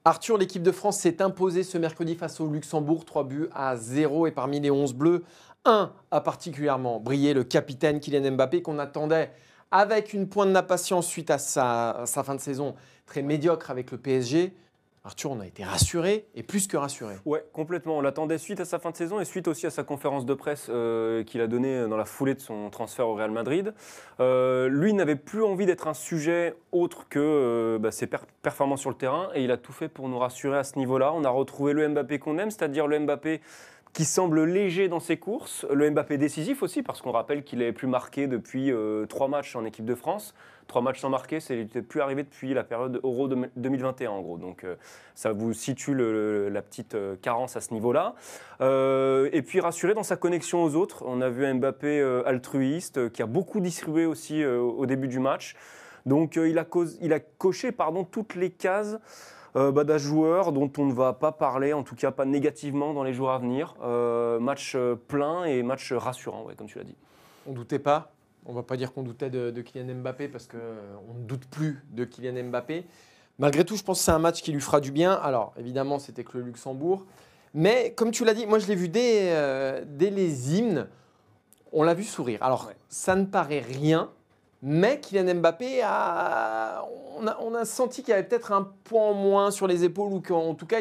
Arthur, l'équipe de France s'est imposée ce mercredi face au Luxembourg, 3-0. Et parmi les 11 bleus, un a particulièrement brillé, le capitaine Kylian Mbappé, qu'on attendait avec une pointe d'impatience suite à sa fin de saison très médiocre avec le PSG. Arthur, on a été rassurés et plus que rassurés. Ouais, complètement. On l'attendait suite à sa fin de saison et suite aussi à sa conférence de presse qu'il a donnée dans la foulée de son transfert au Real Madrid. Lui n'avait plus envie d'être un sujet autre que ses performances sur le terrain et il a tout fait pour nous rassurer à ce niveau-là. On a retrouvé le Mbappé qu'on aime, c'est-à-dire le Mbappé qui semble léger dans ses courses, le Mbappé décisif aussi, parce qu'on rappelle qu'il n'avait plus marqué depuis 3 matchs en équipe de France. 3 matchs sans marquer, c'est n'était plus arrivé depuis la période Euro 2021 en gros. Donc ça vous situe la petite carence à ce niveau-là. Et puis rassuré dans sa connexion aux autres. On a vu un Mbappé altruiste qui a beaucoup distribué aussi au début du match. Donc il a coché toutes les cases d'un joueur dont on ne va pas parler, en tout cas pas négativement dans les jours à venir. Match plein et match rassurant, ouais, comme tu l'as dit. On ne doutait pas. On ne va pas dire qu'on doutait de Kylian Mbappé parce qu'on ne doute plus de Kylian Mbappé. Malgré tout, je pense que c'est un match qui lui fera du bien. Alors, évidemment, c'était que le Luxembourg. Mais comme tu l'as dit, moi, je l'ai vu dès les hymnes. On l'a vu sourire. Alors, ouais. Ça ne paraît rien. Mais Kylian Mbappé, on a senti qu'il y avait peut-être un poids en moins sur les épaules ou qu'en tout cas,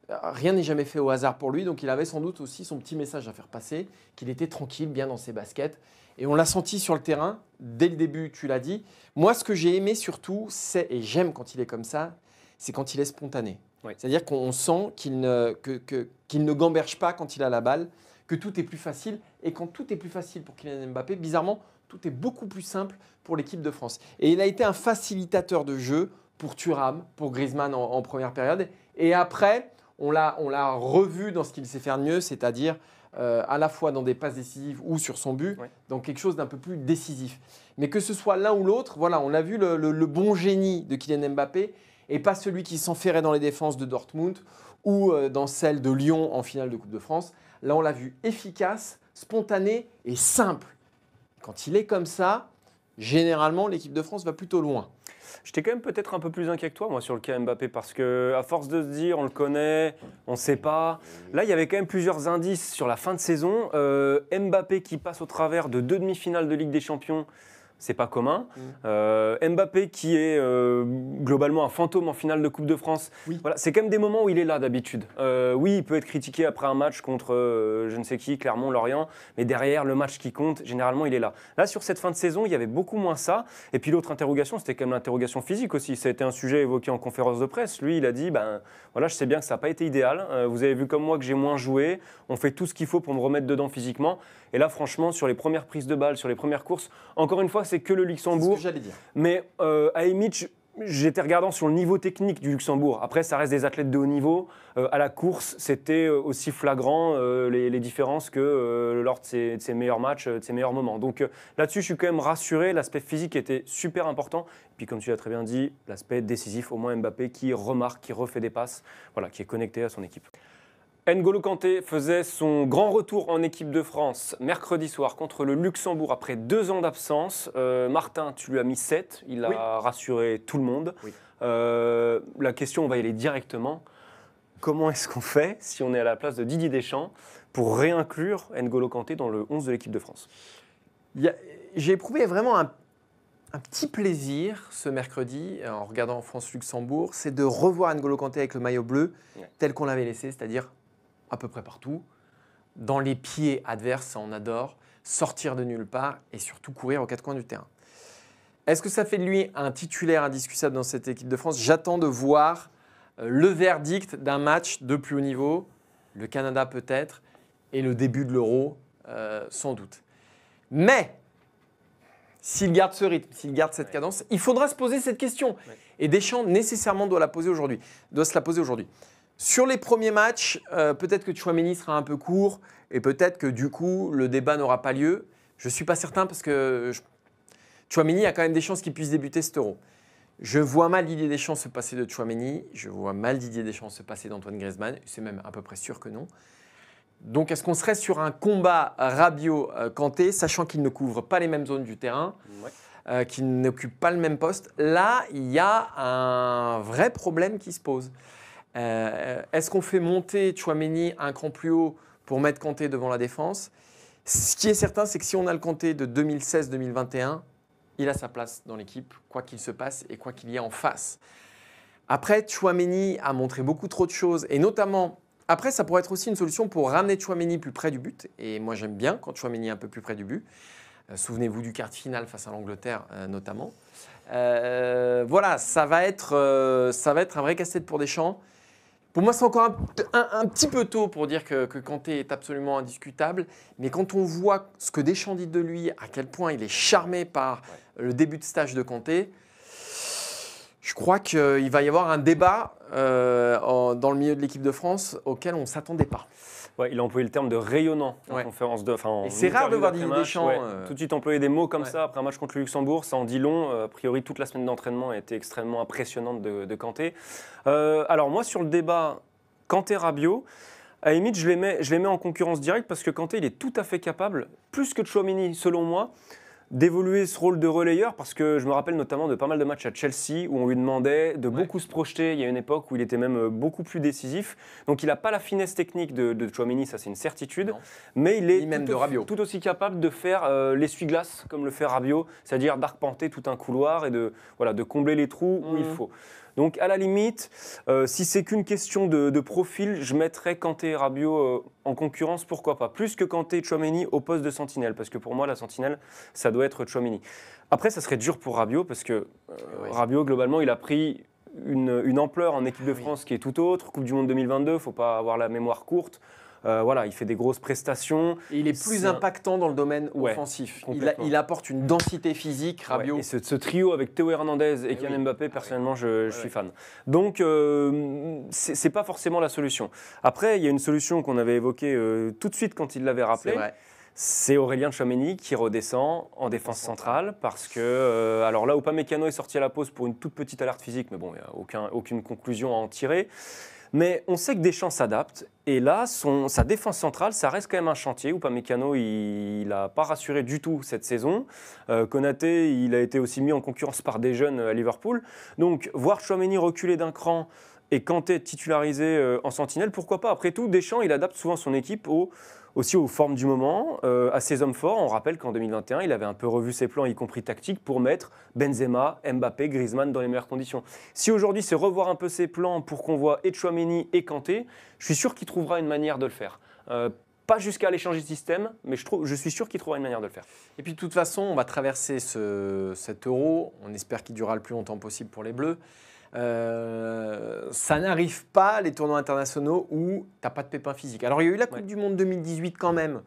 rien n'est jamais fait au hasard pour lui. Donc, il avait sans doute aussi son petit message à faire passer, qu'il était tranquille, bien dans ses baskets. Et on l'a senti sur le terrain, dès le début, tu l'as dit. Moi, ce que j'ai aimé surtout, et j'aime quand il est comme ça, c'est quand il est spontané. Oui. C'est-à-dire qu'on sent qu'il ne gamberge pas quand il a la balle, que tout est plus facile. Et quand tout est plus facile pour Kylian Mbappé, bizarrement, tout est beaucoup plus simple pour l'équipe de France. Et il a été un facilitateur de jeu pour Thuram, pour Griezmann en première période. Et après, on l'a revu dans ce qu'il sait faire de mieux, c'est-à-dire à la fois dans des passes décisives ou sur son but, ouais. Donc quelque chose d'un peu plus décisif. Mais que ce soit l'un ou l'autre, voilà, on a vu le bon génie de Kylian Mbappé et pas celui qui s'enferrait dans les défenses de Dortmund ou dans celle de Lyon en finale de Coupe de France. Là, on l'a vu efficace, spontané et simple. Quand il est comme ça, généralement, l'équipe de France va plutôt loin. J'étais quand même peut-être un peu plus inquiet que toi, moi, sur le cas Mbappé, parce qu'à force de se dire, on le connaît, on ne sait pas. Là, il y avait quand même plusieurs indices sur la fin de saison. Mbappé qui passe au travers de 2 demi-finales de Ligue des Champions, c'est pas commun. Mbappé qui est globalement un fantôme en finale de Coupe de France. Oui. Voilà, c'est quand même des moments où il est là d'habitude. Oui, il peut être critiqué après un match contre je ne sais qui, Clermont, Lorient, mais derrière le match qui compte, généralement il est là. Là, sur cette fin de saison, il y avait beaucoup moins ça. Et puis l'autre interrogation, c'était quand même l'interrogation physique aussi. Ça a été un sujet évoqué en conférence de presse. Lui, il a dit, voilà, je sais bien que ça n'a pas été idéal. Vous avez vu comme moi que j'ai moins joué. On fait tout ce qu'il faut pour me remettre dedans physiquement. Et là, franchement, sur les premières prises de balles, sur les premières courses, encore une fois, c'est que le Luxembourg. C'est ce que j'allais dire. Mais à Emic, j'étais regardant sur le niveau technique du Luxembourg. Après, ça reste des athlètes de haut niveau. À la course, c'était aussi flagrant les différences que lors de ses meilleurs matchs, de ses meilleurs moments. Donc là-dessus, je suis quand même rassuré. L'aspect physique était super important. Et puis, comme tu l'as très bien dit, l'aspect décisif, au moins Mbappé qui remarque, qui refait des passes, voilà, qui est connecté à son équipe. N'Golo Kanté faisait son grand retour en équipe de France mercredi soir contre le Luxembourg après 2 ans d'absence. Martin, tu lui as mis 7, il a rassuré tout le monde. Oui. La question, on va y aller directement. Comment est-ce qu'on fait si on est à la place de Didier Deschamps pour réinclure N'Golo Kanté dans le 11 de l'équipe de France? J'ai éprouvé vraiment un petit plaisir ce mercredi en regardant France-Luxembourg, c'est de revoir N'Golo Kanté avec le maillot bleu tel qu'on l'avait laissé, c'est-à-dire à peu près partout, dans les pieds adverses, ça on adore, sortir de nulle part et surtout courir aux 4 coins du terrain. Est-ce que ça fait de lui un titulaire indiscutable dans cette équipe de France? J'attends de voir le verdict d'un match de plus haut niveau, le Canada peut-être, et le début de l'Euro sans doute. Mais s'il garde ce rythme, s'il garde cette cadence, il faudra se poser cette question. Et Deschamps nécessairement doit se la poser aujourd'hui. Sur les premiers matchs, peut-être que Tchouaméni sera un peu court et peut-être que du coup, le débat n'aura pas lieu. Je ne suis pas certain parce que Tchouaméni a quand même des chances qu'il puisse débuter cet Euro. Je vois mal Didier Deschamps se passer de Tchouaméni. Je vois mal Didier Deschamps se passer d'Antoine Griezmann. C'est même à peu près sûr que non. Donc, est-ce qu'on serait sur un combat Rabiot-Kanté, sachant qu'ils ne couvrent pas les mêmes zones du terrain? qui n'occupent pas le même poste. Là, il y a un vrai problème qui se pose. Est-ce qu'on fait monter Tchouaméni un cran plus haut pour mettre Kanté devant la défense? Ce qui est certain, c'est que si on a le Kanté de 2016-2021, il a sa place dans l'équipe, quoi qu'il se passe et quoi qu'il y ait en face. Après, Tchouaméni a montré beaucoup trop de choses, et notamment, après, ça pourrait être aussi une solution pour ramener Tchouaméni plus près du but. Et moi, j'aime bien quand Tchouaméni est un peu plus près du but. Souvenez-vous du quart de finale face à l'Angleterre, notamment. Voilà, ça va être un vrai casse-tête pour Deschamps. Pour moi, c'est encore un petit peu tôt pour dire que Kanté est absolument indiscutable. Mais quand on voit ce que Deschamps dit de lui, à quel point il est charmé par le début de stage de Kanté, je crois qu'il va y avoir un débat dans le milieu de l'équipe de France auquel on ne s'attendait pas. Ouais, il a employé le terme de rayonnant en conférence de. Et c'est rare de voir Didier Deschamps. Tout de suite employer des mots comme ça après un match contre le Luxembourg, ça en dit long. A priori, toute la semaine d'entraînement a été extrêmement impressionnante de Kanté. Alors, moi, sur le débat Kanté-Rabiot, à la limite, je les mets en concurrence directe parce que Kanté, il est tout à fait capable, plus que Tchouaméni, selon moi, d'évoluer ce rôle de relayeur, parce que je me rappelle notamment de pas mal de matchs à Chelsea où on lui demandait de beaucoup se projeter. Il y a une époque où il était même beaucoup plus décisif. Donc il n'a pas la finesse technique de Tchouaméni, ça c'est une certitude. Non. Mais il est tout aussi capable de faire l'essuie-glace comme le fait Rabiot, c'est-à-dire d'arpenter tout un couloir et de combler les trous où il faut. Donc à la limite, si c'est qu'une question de profil, je mettrais Kanté et Rabiot en concurrence, pourquoi pas. Plus que Kanté et Tchouaméni au poste de sentinelle, parce que pour moi, la sentinelle, ça doit être Tchouaméni. Après, ça serait dur pour Rabiot, parce que Rabiot, globalement, il a pris une ampleur en équipe de France qui est tout autre. Coupe du Monde 2022, il ne faut pas avoir la mémoire courte. Il fait des grosses prestations. Et il est plus impactant dans le domaine offensif. Il apporte une densité physique, Rabiot. Et ce trio avec Théo Hernandez et Kylian Mbappé, personnellement, je suis fan. Donc, c'est pas forcément la solution. Après, il y a une solution qu'on avait évoquée tout de suite quand il l'avait rappelé. C'est Aurélien Tchouaméni qui redescend en défense centrale parce que, alors là, Upamecano est sorti à la pause pour une toute petite alerte physique, mais bon, il n'y a aucune conclusion à en tirer. Mais on sait que Deschamps s'adapte et là, sa défense centrale, ça reste quand même un chantier. Upamecano, il n'a pas rassuré du tout cette saison. Konaté, il a été aussi mis en concurrence par des jeunes à Liverpool. Donc, voir Tchouaméni reculer d'un cran et Kanté titularisé en sentinelle, pourquoi pas? Après tout, Deschamps, il adapte souvent son équipe aussi aux formes du moment, à ses hommes forts. On rappelle qu'en 2021, il avait un peu revu ses plans, y compris tactiques, pour mettre Benzema, Mbappé, Griezmann dans les meilleures conditions. Si aujourd'hui, c'est revoir un peu ses plans pour qu'on voit et Tchouaméni et Kanté, je suis sûr qu'il trouvera une manière de le faire. Pas jusqu'à aller changer de système, mais je suis sûr qu'il trouvera une manière de le faire. Et puis de toute façon, on va traverser cet Euro. On espère qu'il durera le plus longtemps possible pour les Bleus. Ça n'arrive pas, les tournois internationaux, où tu n'as pas de pépin physique. Alors, il y a eu la Coupe du Monde 2018 quand même,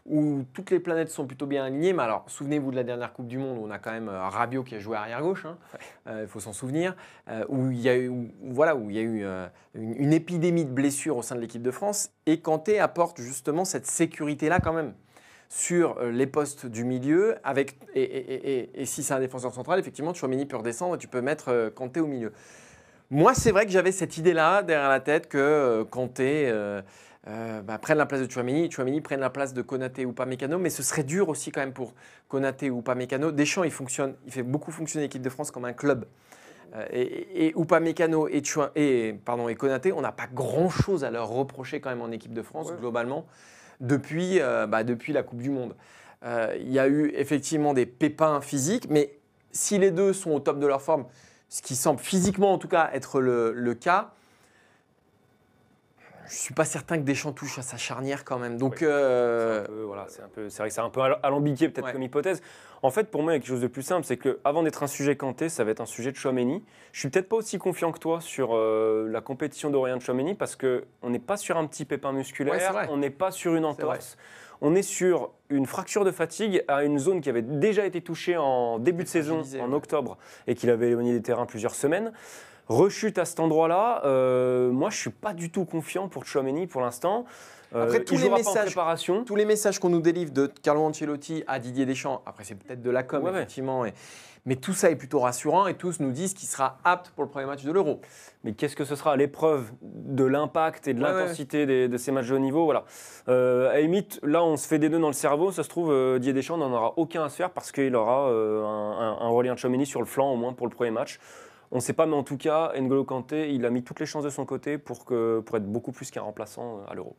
où toutes les planètes sont plutôt bien alignées. Mais alors, souvenez-vous de la dernière Coupe du Monde, où on a quand même Rabiot qui a joué arrière-gauche, il faut s'en souvenir, où il y a eu une épidémie de blessures au sein de l'équipe de France. Et Kanté apporte justement cette sécurité-là quand même sur les postes du milieu. Et si c'est un défenseur central, effectivement, Tchouaméni peut redescendre et tu peux mettre Kanté au milieu. Moi, c'est vrai que j'avais cette idée-là derrière la tête que Kanté prenne la place de Tchouaméni prenne la place de Konaté ou Upamecano, mais ce serait dur aussi quand même pour Konaté ou Upamecano. Deschamps, il fait beaucoup fonctionner l'équipe de France comme un club. Et Upamecano et Konaté, on n'a pas grand-chose à leur reprocher quand même en équipe de France, globalement. Depuis la Coupe du Monde. Il y a eu effectivement des pépins physiques, mais si les deux sont au top de leur forme, ce qui semble physiquement en tout cas être le cas, je ne suis pas certain que Deschamps touche à sa charnière quand même. Donc, c'est vrai que c'est un peu alambiqué peut-être comme hypothèse. En fait, pour moi, il y a quelque chose de plus simple, c'est qu'avant d'être un sujet Kanté, ça va être un sujet de Tchouaméni. Je suis peut-être pas aussi confiant que toi sur la compétition d'Aurélien Tchouaméni parce qu'on n'est pas sur un petit pépin musculaire, on n'est pas sur une entorse. On est sur une fracture de fatigue à une zone qui avait déjà été touchée en début de saison, en octobre, et qu'il avait éloigné des terrains plusieurs semaines. Rechute à cet endroit-là, moi je ne suis pas du tout confiant pour Tchouaméni pour l'instant. Après, tous les messages qu'on nous délivre de Carlo Ancelotti à Didier Deschamps, après c'est peut-être de la com, effectivement, mais tout ça est plutôt rassurant et tous nous disent qu'il sera apte pour le premier match de l'Euro. Mais qu'est-ce que ce sera l'épreuve de l'impact et de Ouais, l'intensité de ces matchs de haut niveau. Voilà. À la limite, là, on se fait des nœuds dans le cerveau. Ça se trouve, Didier Deschamps n'en aura aucun à se faire parce qu'il aura un Aurélien Tchouaméni sur le flanc, au moins pour le premier match. On ne sait pas, mais en tout cas, N'Golo Kanté, il a mis toutes les chances de son côté pour être beaucoup plus qu'un remplaçant à l'Euro.